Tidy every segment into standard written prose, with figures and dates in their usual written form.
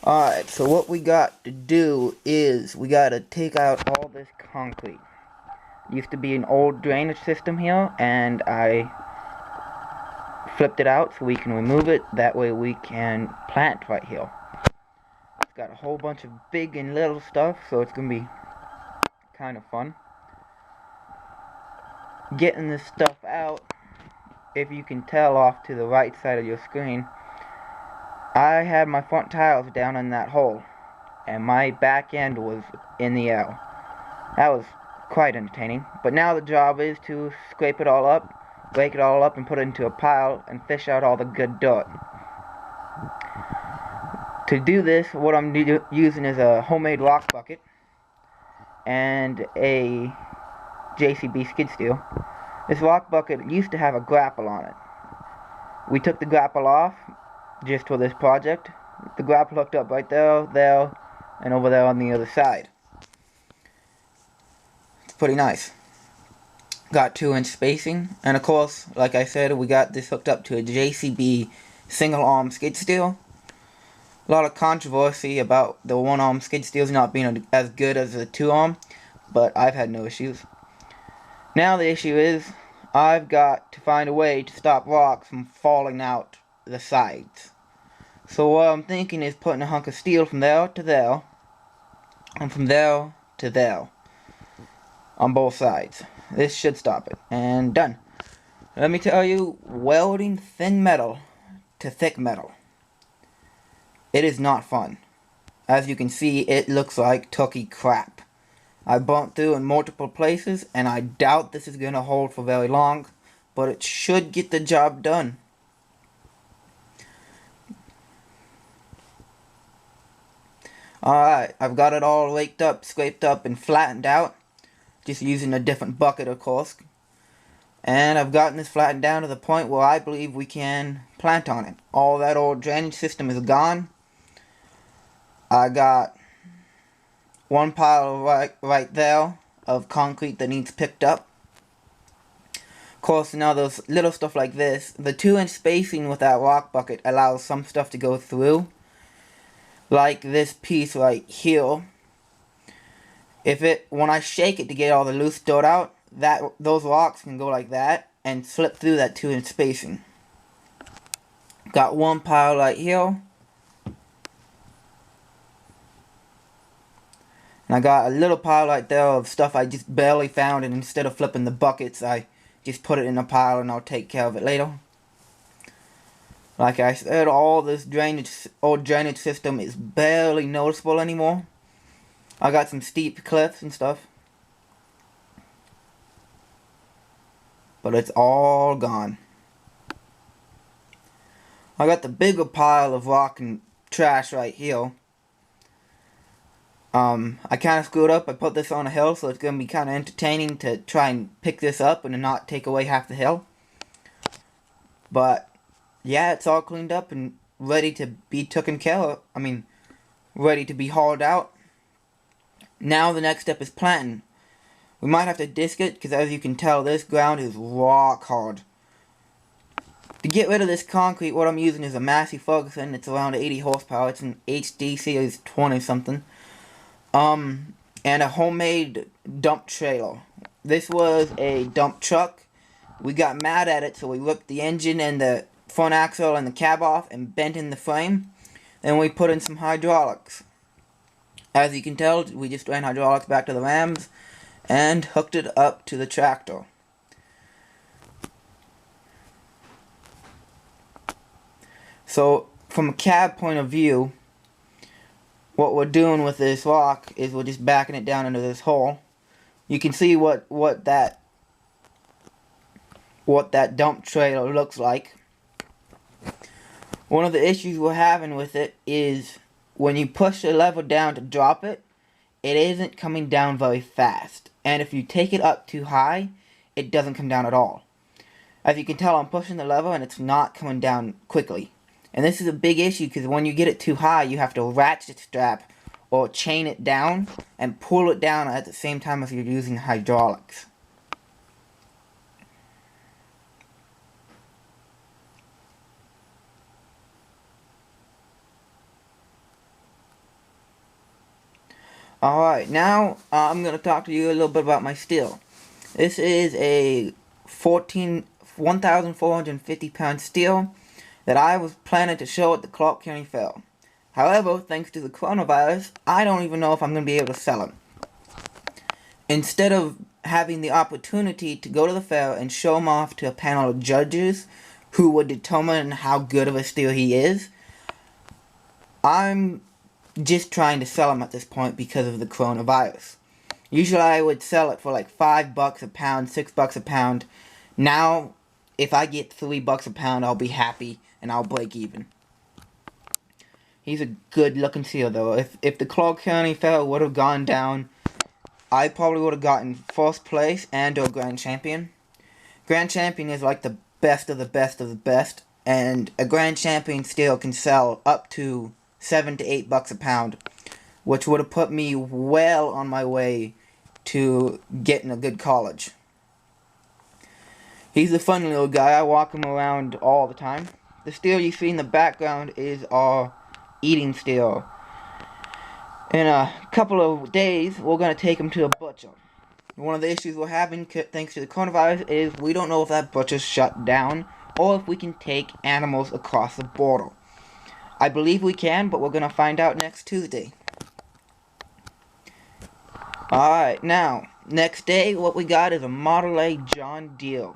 Alright, so what we got to do is we got to take out all this concrete. Used to be an old drainage system here, and I flipped it out so we can remove it. That way we can plant right here. It's got a whole bunch of big and little stuff, so it's going to be kind of fun. Getting this stuff out, if you can tell off to the right side of your screen, I had my front tiles down in that hole, and my back end was in the air. That was quite entertaining, but now the job is to scrape it all up, rake it all up, and put it into a pile and fish out all the good dirt. To do this, what I'm using is a homemade rock bucket and a JCB skid steer. This rock bucket used to have a grapple on it. We took the grapple off just for this project. The grapple hooked up right there, there, and over there on the other side. It's pretty nice. Got 2-inch spacing, and of course, like I said, we got this hooked up to a JCB single arm skid steer. A lot of controversy about the 1-arm skid steers not being as good as the 2-arm, but I've had no issues. Now the issue is, I've got to find a way to stop rocks from falling out the sides. So what I'm thinking is putting a hunk of steel from there to there, and from there to there, on both sides. This should stop it. And done. Let me tell you, welding thin metal to thick metal, it is not fun. As you can see, it looks like turkey crap. I burnt through in multiple places, and I doubt this is going to hold for very long, but it should get the job done. Alright, I've got it all raked up, scraped up, and flattened out. Just using a different bucket, of course. And I've gotten this flattened down to the point where I believe we can plant on it. All that old drainage system is gone. I got one pile right there of concrete that needs picked up. Of course, now there's little stuff like this. The 2-inch spacing with that rock bucket allows some stuff to go through. Like this piece right here. When I shake it to get all the loose dirt out, those rocks can go like that and slip through that 2-inch spacing. Got one pile right here. And I got a little pile right there of stuff I just barely found, and instead of flipping the buckets, I just put it in a pile and I'll take care of it later. Like I said, all this old drainage system is barely noticeable anymore. I got some steep cliffs and stuff, but it's all gone. I got the bigger pile of rock and trash right here. I kind of screwed up. I put this on a hill, so it's going to be kind of entertaining to try and pick this up and not take away half the hill. But yeah, it's all cleaned up and ready to be taken care of. Ready to be hauled out. Now the next step is planting. We might have to disc it, because as you can tell, this ground is rock hard. To get rid of this concrete, what I'm using is a Massey Ferguson. It's around 80 horsepower. It's an HD Series 20 something. And a homemade dump trailer. This was a dump truck. We got mad at it, so we ripped the engine and the front axle and the cab off and bent in the frame. Then we put in some hydraulics. As you can tell, we just ran hydraulics back to the rams and hooked it up to the tractor. So, from a cab point of view, what we're doing with this rock is we're just backing it down into this hole. You can see what that dump trailer looks like. One of the issues we're having with it is when you push the lever down to drop it, it isn't coming down very fast. And if you take it up too high, it doesn't come down at all. As you can tell, I'm pushing the lever and it's not coming down quickly. And this is a big issue, because when you get it too high, you have to ratchet strap or chain it down and pull it down at the same time as you're using hydraulics. Alright, now I'm going to talk to you a little bit about my steel. This is a 1,450 pound steel that I was planning to show at the Clark County Fair. However, thanks to the coronavirus, I don't even know if I'm going to be able to sell it. Instead of having the opportunity to go to the fair and show him off to a panel of judges who would determine how good of a steel he is, I'm just trying to sell him at this point because of the coronavirus. Usually I would sell it for like $5 a pound, $6 a pound. Now, if I get $3 a pound, I'll be happy and I'll break even. He's a good looking steel though. If the Clark County Fair would have gone down, I probably would have gotten first place and or grand champion. Grand champion is like the best of the best of the best, and a grand champion steel can sell up to $7 to $8 a pound, which would have put me well on my way to getting a good college. He's a fun little guy. I walk him around all the time. The steel you see in the background is our eating steel. In a couple of days, we're going to take him to a butcher. One of the issues we're having, thanks to the coronavirus, is we don't know if that butcher's shut down or if we can take animals across the border. I believe we can, but we're going to find out next Tuesday. Alright, now, next day, what we got is a Model A John Deere.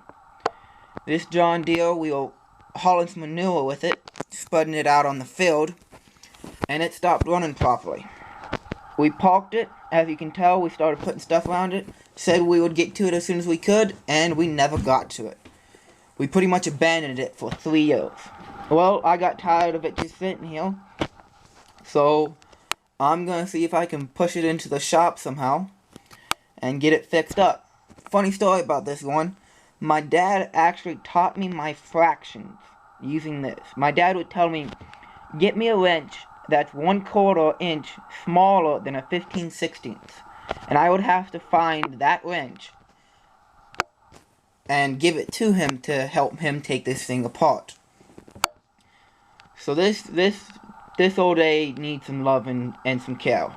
This John Deere, we'll haul some manure with it, spreading it out on the field, and it stopped running properly. We parked it. As you can tell, we started putting stuff around it, said we would get to it as soon as we could, and we never got to it. We pretty much abandoned it for 3 years. Well, I got tired of it just sitting here, so I'm going to see if I can push it into the shop somehow and get it fixed up. Funny story about this one. My dad actually taught me my fractions using this. My dad would tell me, get me a wrench that's 1/4 inch smaller than a 15/16. And I would have to find that wrench and give it to him to help him take this thing apart. So this old A needs some love and some care.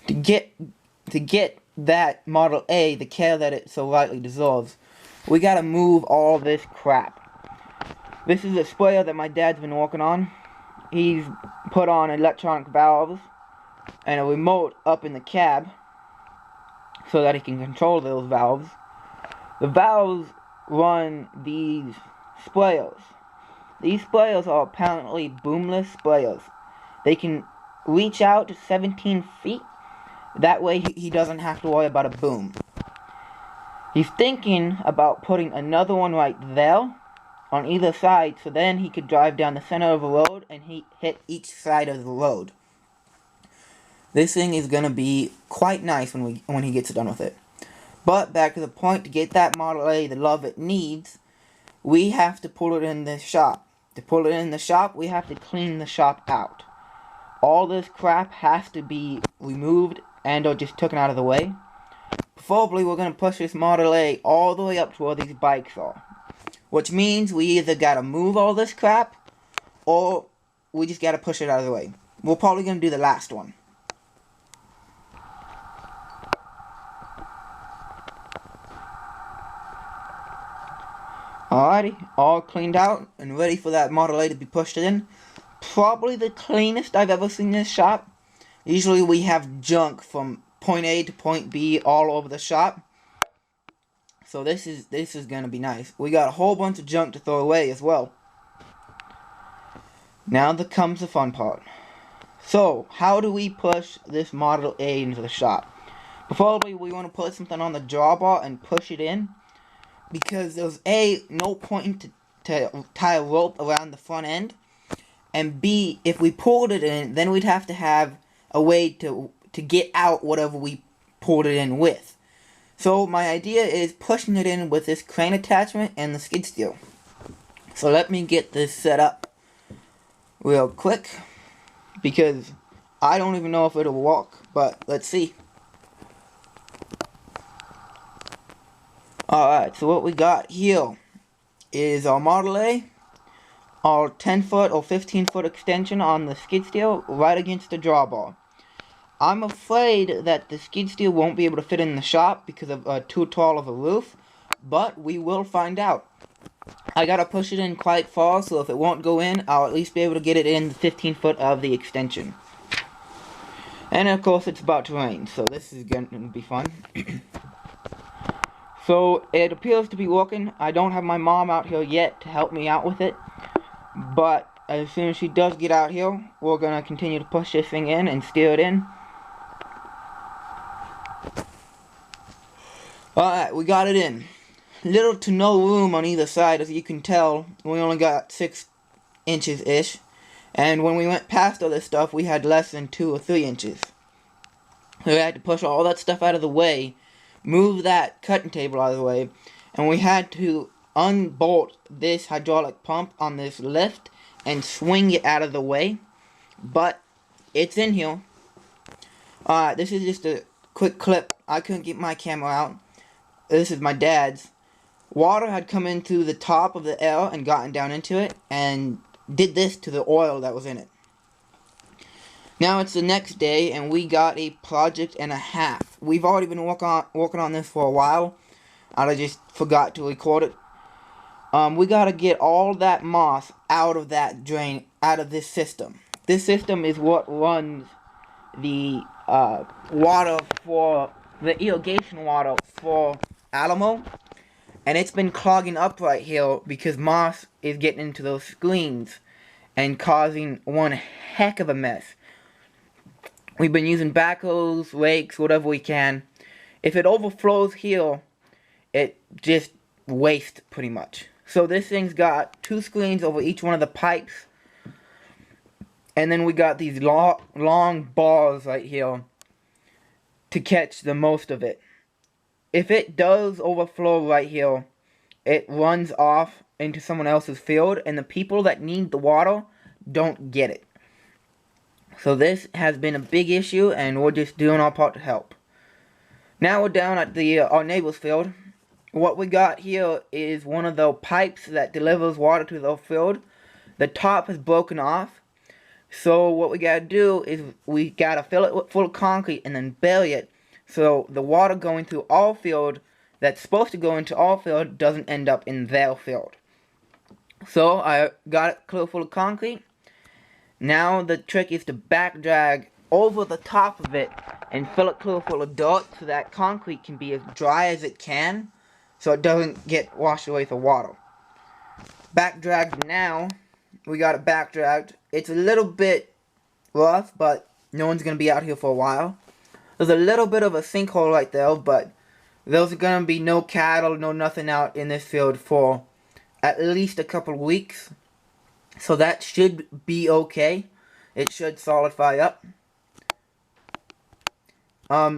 To get that Model A the care that it so rightly deserves, we gotta move all this crap. This is a sprayer that my dad's been working on. He's put on electronic valves and a remote up in the cab so that he can control those valves. The valves run these sprayers. These sprayers are apparently boomless sprayers. They can reach out to 17 feet. That way he doesn't have to worry about a boom. He's thinking about putting another one right there on either side, so then he could drive down the center of the road and hit each side of the road. This thing is going to be quite nice when he gets done with it. But back to the point, to get that Model A the love it needs, we have to pull it in the shop. To pull it in the shop, we have to clean the shop out. All this crap has to be removed and or just taken out of the way. Preferably, we're going to push this Model A all the way up to where these bikes are. Which means we either gotta move all this crap, or we just gotta push it out of the way. We're probably gonna do the last one. Alrighty, all cleaned out and ready for that Model A to be pushed in. Probably the cleanest I've ever seen in this shop. Usually we have junk from point A to point B all over the shop. So this is gonna be nice. We got a whole bunch of junk to throw away as well. Now comes the fun part. So, how do we push this Model A into the shop? Preferably we want to put something on the drawbar and push it in, because there's no point to tie a rope around the front end, and B, if we pulled it in, then we'd have to have a way to get out whatever we pulled it in with. So my idea is pushing it in with this crane attachment and the skid steer. So let me get this set up real quick, because I don't even know if it'll work, but let's see. Alright, so what we got here is our Model A our 10-foot or 15-foot extension on the skid steer right against the drawbar. I'm afraid that the skid steer won't be able to fit in the shop because of too tall of a roof, but we will find out. I gotta push it in quite far, so if it won't go in, I'll at least be able to get it in the 15 foot of the extension. And of course it's about to rain, so this is gonna be fun. So it appears to be working. I don't have my mom out here yet to help me out with it, but as soon as she does get out here, we're gonna continue to push this thing in and steer it in. Alright, we got it in. Little to no room on either side, as you can tell. We only got 6 inches-ish. And when we went past all this stuff, we had less than 2 or 3 inches. So we had to push all that stuff out of the way, move that cutting table out of the way, and we had to unbolt this hydraulic pump on this lift and swing it out of the way. But it's in here. Alright, this is just a quick clip. I couldn't get my camera out. This is my dad's. Water had come in through the top of the L and gotten down into it and did this to the oil that was in it. Now it's the next day and we got a project and a half. We've already been working on this for a while. I just forgot to record it. We gotta get all that moss out of that drain, out of this system. This system is what runs the water for the irrigation water for Alamo. And it's been clogging up right here because moss is getting into those screens and causing one heck of a mess. We've been using backhoes, rakes, whatever we can. If it overflows here, it just wastes pretty much. So this thing's got 2 screens over each one of the pipes. And then we got these long bars right here to catch the most of it. If it does overflow right here, it runs off into someone else's field, and the people that need the water don't get it. So this has been a big issue, and we're just doing our part to help. Now we're down at our neighbor's field. What we got here is one of the pipes that delivers water to the field. The top is broken off. So what we gotta do is we gotta fill it full of concrete and then bury it, so the water going through our field that's supposed to go into our field doesn't end up in their field. So I got it clear full of concrete. Now the trick is to back drag over the top of it and fill it clear full of dirt so that concrete can be as dry as it can, so it doesn't get washed away with the water. Back dragged now. We got it back dragged. It's a little bit rough, but no one's going to be out here for a while. There's a little bit of a sinkhole right there, but there's going to be no cattle, no nothing out in this field for at least a couple of weeks. So that should be okay. It should solidify up.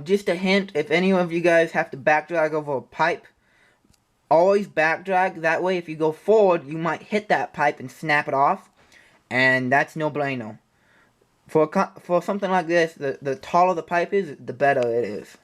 Just a hint, if any of you guys have to back drag over a pipe, always back drag. That way if you go forward, you might hit that pipe and snap it off. And that's no bueno. For something like this, the taller the pipe is, the better it is.